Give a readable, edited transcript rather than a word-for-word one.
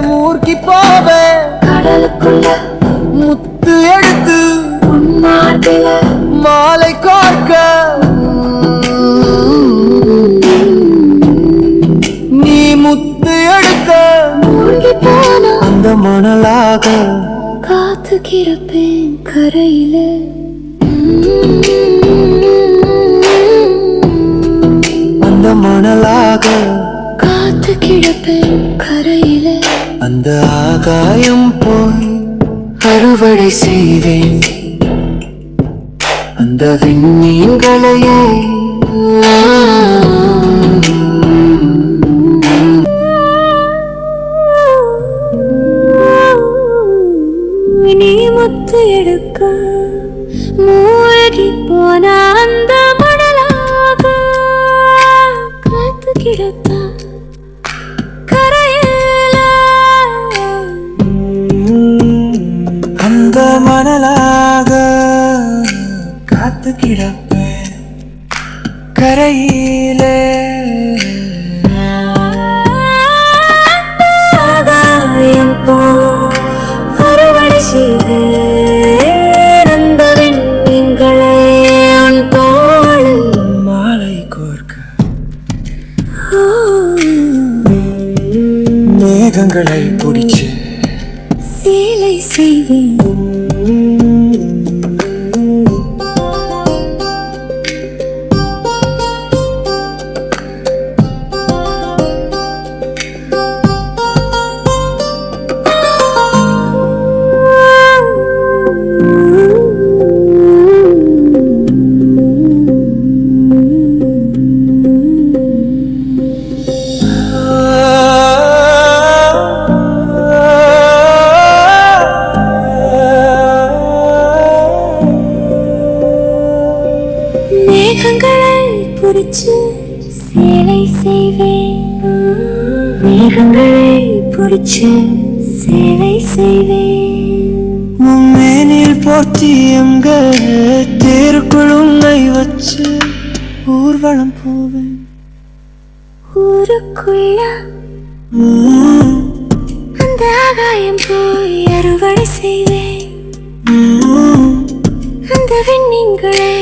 மூர்க்கி போவ கடலுக்குள்ள முத்து எடுத்து மாலை காக்க நீ முத்து எடுக்க அந்த மணலாக காத்து கிடப்பேன் கரையில அந்த மணலாக காத்து கிடப்பேன் கரையில அந்த ஆகாயம் போய் அறுவடை செய்வேன் அந்த விண்மீன்களையே நீ முத்து எடுக்க மூழ்கி போன அந்த மணலாக காத்து கிடக்க கரையில அந்த மணலாக காத்து கிடப்பேன் கரையிலே அறுவடை செய்வேன் அந்த விண்மீன்களை உன் தோளில் மாலை கோர்க்க மேகங்களை பிடிச்சு சேலை செய்வேன் மேகங்களை பிடிச்சு சேலை செய்வேன் மேகங்களை பிடிச்சு சேலை செய்வேன் மேனில் போர்த்தி எங்கள் தேருக்குள் உன்னை வச்சு ஊர்வலம் போவேன் ஊருக்குள்ள அந்த ஆகாயம் போய் அறுவடை செய்வேன் அந்த விண்மீன்களை